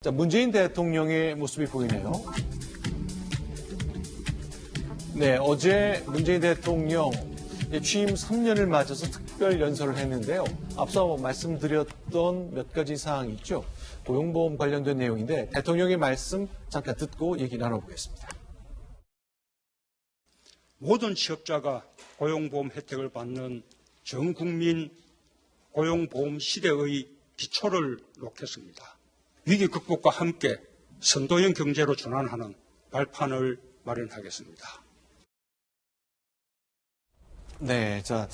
자, 문재인 대통령의 모습이 보이네요. 네, 어제 문재인 대통령 취임 3년을 맞아서 특별 연설을 했는데요. 앞서 말씀드렸던 몇 가지 사항이 있죠. 고용보험 관련된 내용인데 대통령의 말씀 잠깐 듣고 얘기 나눠보겠습니다. 모든 취업자가 고용보험 혜택을 받는 전국민 고용보험 시대의 기초를 놓겠습니다. 위기 극복과 함께 선도형 경제로 전환하는 발판을 마련하겠습니다. 네, 자,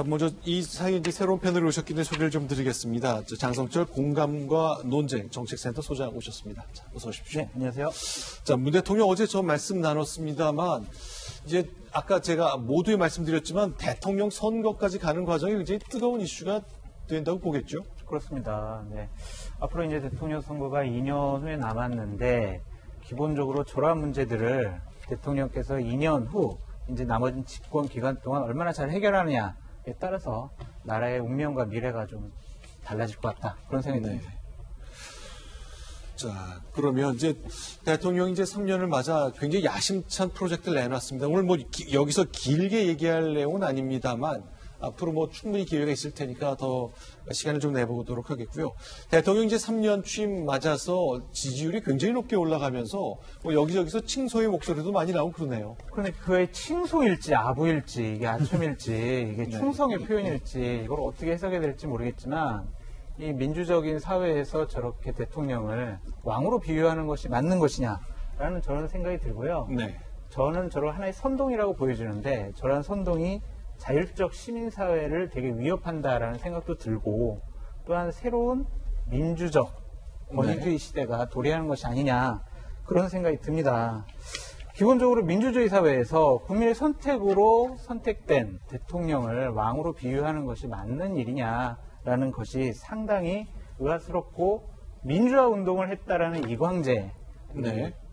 먼저 이 사이에 이제 새로운 패널이 오셨기 때문에 소개를 좀 드리겠습니다. 장성철 공감과 논쟁 정책센터 소장 오셨습니다. 자, 어서 오십시오. 네, 안녕하세요. 자, 문 대통령 어제 저 말씀 나눴습니다만 이제 아까 제가 모두에 말씀드렸지만 대통령 선거까지 가는 과정이 굉장히 뜨거운 이슈가 된다고 보겠죠? 그렇습니다. 네. 앞으로 이제 대통령 선거가 2년 후에 남았는데 기본적으로 저러한 문제들을 대통령께서 2년 후 이제 나머지 집권 기간 동안 얼마나 잘 해결하느냐에 따라서 나라의 운명과 미래가 좀 달라질 것 같다. 그런 생각이 듭니다. 자, 그러면 이제 대통령이 이제 3년을 맞아 굉장히 야심찬 프로젝트를 내놨습니다. 오늘 뭐 여기서 길게 얘기할 내용은 아닙니다만 앞으로 뭐 충분히 기회가 있을 테니까 더 시간을 좀 내보도록 하겠고요. 대통령 이제 3년 취임 맞아서 지지율이 굉장히 높게 올라가면서 뭐 여기저기서 칭송의 목소리도 많이 나오고 그러네요. 그런데 그의 칭송일지 아부일지 이게 아첨일지 이게 충성의 표현일지 이걸 어떻게 해석해야 될지 모르겠지만 이 민주적인 사회에서 저렇게 대통령을 왕으로 비유하는 것이 맞는 것이냐라는 저런 생각이 들고요. 네. 저는 저를 하나의 선동이라고 보여지는데 저런 선동이 자율적 시민사회를 되게 위협한다라는 생각도 들고 또한 새로운 민주적 권위주의 시대가 도래하는 것이 아니냐 그런 생각이 듭니다. 기본적으로 민주주의 사회에서 국민의 선택으로 선택된 대통령을 왕으로 비유하는 것이 맞는 일이냐라는 것이 상당히 의아스럽고 민주화 운동을 했다라는 이광재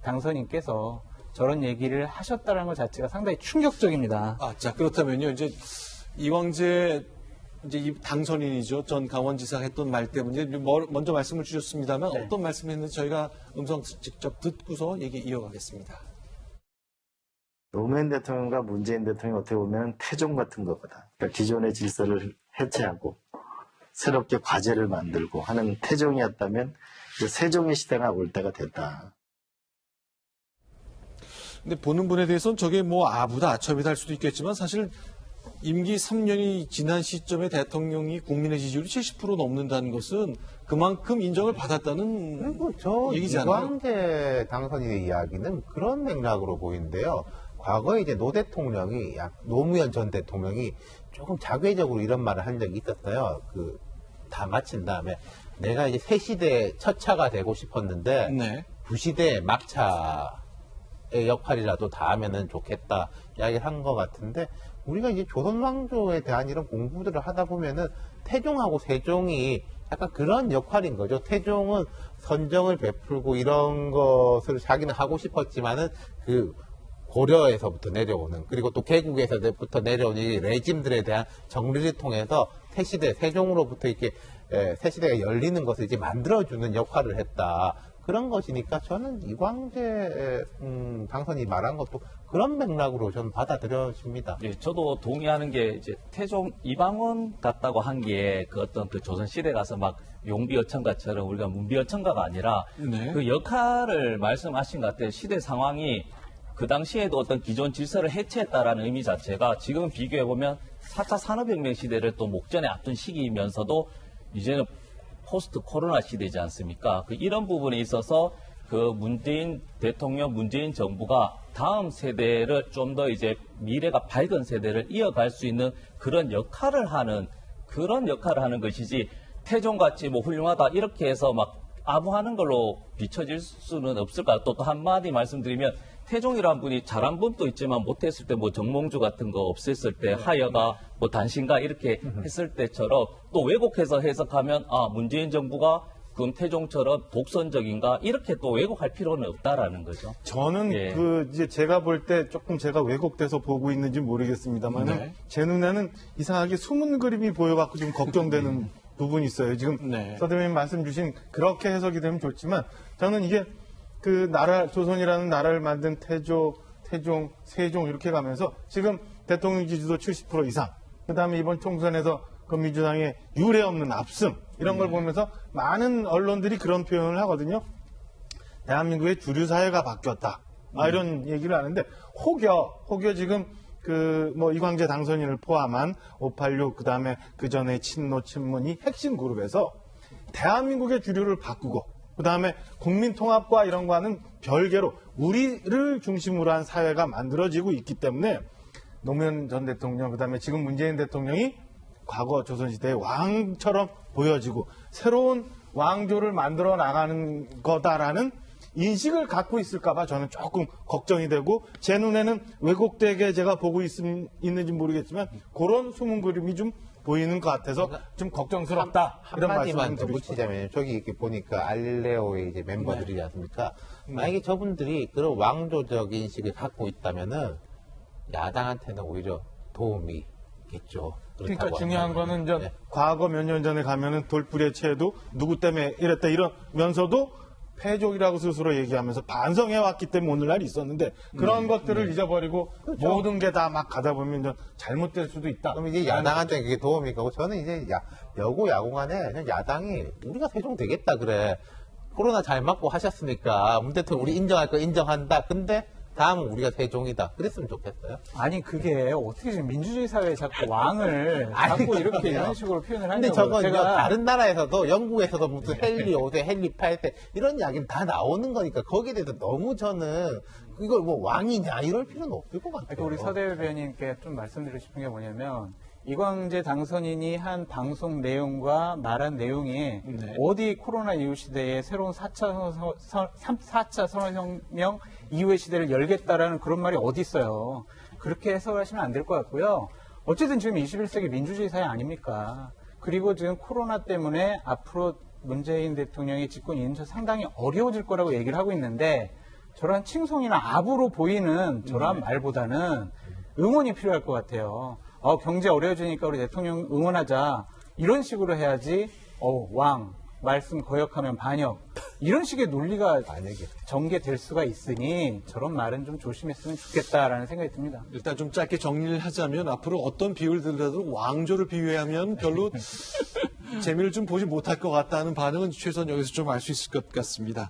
당선인께서 저런 얘기를 하셨다는 것 자체가 상당히 충격적입니다. 아, 자, 그렇다면요. 이제 이광재 이제 이 당선인이죠. 전 강원지사가 했던 말 때문에 먼저 말씀을 주셨습니다만 네. 어떤 말씀을 했는지 저희가 음성 직접 듣고서 얘기 이어가겠습니다. 노무현 대통령과 문재인 대통령이 어떻게 보면 태종 같은 거거든. 그러니까 기존의 질서를 해체하고 새롭게 과제를 만들고 하는 태종이었다면 세종의 시대가 올 때가 됐다. 근데 보는 분에 대해서는 저게 뭐 아부다 아첨이다 할 수도 있겠지만 사실 임기 3년이 지난 시점에 대통령이 국민의 지지율이 70% 넘는다는 것은 그만큼 인정을 받았다는 그리고 저 얘기잖아요. 이광재 당선인의 이야기는 그런 맥락으로 보이는데요. 과거에 이제 노 대통령이, 노무현 전 대통령이 조금 자괴적으로 이런 말을 한 적이 있었어요. 다 마친 다음에 내가 이제 새 시대의 첫 차가 되고 싶었는데 네. 구시대의 막차의 역할이라도 다 하면은 좋겠다 이야기를 한 것 같은데 우리가 이제 조선왕조에 대한 이런 공부들을 하다 보면은 태종하고 세종이 약간 그런 역할인 거죠. 태종은 선정을 베풀고 이런 것을 자기는 하고 싶었지만은 고려에서부터 내려오는 그리고 또 개국에서부터 내려오는 이 레짐들에 대한 정리를 통해서 새시대 세종으로부터 이렇게 새시대가 열리는 것을 이제 만들어주는 역할을 했다. 그런 것이니까 저는 이광재 당선이 말한 것도 그런 맥락으로 저는 받아들여집니다. 예, 저도 동의하는 게 이제 태종 이방원 같다고 한 게 그 어떤 그 조선 시대 가서 막 용비어천가처럼 우리가 문비어천가가 아니라 네. 그 역할을 말씀하신 것 같아요. 시대 상황이 그 당시에도 어떤 기존 질서를 해체했다라는 의미 자체가 지금 비교해 보면 4차 산업혁명 시대를 또 목전에 앞둔 시기이면서도 이제는 포스트 코로나 시대지 않습니까? 이런 부분에 있어서 문재인 대통령, 문재인 정부가 다음 세대를 좀 더 이제 미래가 밝은 세대를 이어갈 수 있는 그런 역할을 하는 것이지 태종같이 뭐 훌륭하다 이렇게 해서 막 아부하는 걸로 비춰질 수는 없을 것 같아요. 또 한마디 말씀드리면 태종이라는 분이 잘한 분도 있지만 못했을 때 뭐 정몽주 같은 거 없앴을 때 하여가 뭐 단신가 이렇게 했을 때처럼 또 왜곡해서 해석하면 문재인 정부가 그럼 태종처럼 독선적인가 이렇게 또 왜곡할 필요는 없다라는 거죠. 저는 예. 이제 제가 볼 때 조금 제가 왜곡돼서 보고 있는지 모르겠습니다만 네. 제 눈에는 이상하게 숨은 그림이 보여갖고 좀 걱정되는 부분이 있어요. 지금 네. 서 대표님 말씀 주신 그렇게 해석이 되면 좋지만 저는 이게 그 조선이라는 나라를 만든 태종, 세종 이렇게 가면서 지금 대통령 지지도 70% 이상, 그 다음에 이번 총선에서 그 민주당의 유례 없는 압승 이런 걸 보면서 많은 언론들이 그런 표현을 하거든요. 대한민국의 주류 사회가 바뀌었다. 이런 얘기를 하는데 혹여 지금 이광재 당선인을 포함한 586 그다음에 그 전에 친노 친문이 핵심 그룹에서 대한민국의 주류를 바꾸고 그다음에 국민 통합과 이런 거와는 별개로 우리를 중심으로 한 사회가 만들어지고 있기 때문에 노무현 전 대통령 그다음에 지금 문재인 대통령이 과거 조선시대의 왕처럼 보여지고 새로운 왕조를 만들어 나가는 거다라는 인식을 갖고 있을까봐 저는 조금 걱정이 되고 제 눈에는 왜곡되게 제가 보고 있는지 모르겠지만 그런 숨은 그림이 좀 보이는 것 같아서 좀 걱정스럽다. 이런 한마디만 말씀을 더 드리고 싶어요. 붙이자면 저기 이렇게 보니까 알레오의 이제 멤버들이지 않습니까? 만약에 저분들이 그런 왕조적 인식을 갖고 있다면은 야당한테는 오히려 도움이 있겠죠. 그러니까 그렇다고 중요한 한다면. 거는 이제 네. 과거 몇 년 전에 가면은 돌부리에 채도 누구 때문에 이랬다 이러면서도 패족이라고 스스로 얘기하면서 반성해 왔기 때문에 오늘날 있었는데 그런 것들을 잊어버리고 모든 게 다 막 가다 보면 좀 잘못될 수도 있다. 그럼 이제 야당한테 그게 도움이 가고 저는 이제 여고 야공간에 그냥 야당이 우리가 세종 되겠다 그래. 코로나 잘 맞고 하셨으니까 문 대통령 우리 인정할 거 인정한다. 근데 다음은 우리가 세종이다. 그랬으면 좋겠어요. 아니 그게 어떻게 지금 민주주의 사회에 자꾸 왕을 자꾸 이렇게 이런 식으로 표현을 근데 하냐고. 저건 제가 다른 나라에서도 영국에서도 무슨 헨리 5세, 헨리 8세 이런 이야기는 다 나오는 거니까 거기에 대해서 너무 저는 이걸 뭐 왕이냐 이럴 필요는 없을 것 같아요. 그러니까 우리 서 대변인께 좀 말씀드리고 싶은 게 뭐냐면 이광재 당선인이 한 방송 내용과 말한 내용이 어디 코로나 이후 시대에 새로운 4차 산업혁명 이후의 시대를 열겠다라는 그런 말이 어디 있어요. 그렇게 해석하시면 안 될 것 같고요. 어쨌든 지금 21세기 민주주의 사회 아닙니까? 그리고 지금 코로나 때문에 앞으로 문재인 대통령의 집권 2년차 상당히 어려워질 거라고 얘기를 하고 있는데 저러한 칭송이나 압으로 보이는 저러한 말보다는 응원이 필요할 것 같아요. 경제 어려워지니까 우리 대통령 응원하자. 이런 식으로 해야지, 왕, 말씀 거역하면 반역. 이런 식의 논리가 전개될 수가 있으니 저런 말은 좀 조심했으면 좋겠다라는 생각이 듭니다. 일단 좀 짧게 정리를 하자면 앞으로 어떤 비유를 들더라도 왕조를 비유하면 별로 재미를 좀 보지 못할 것 같다는 반응은 최소한 여기서 좀 알 수 있을 것 같습니다.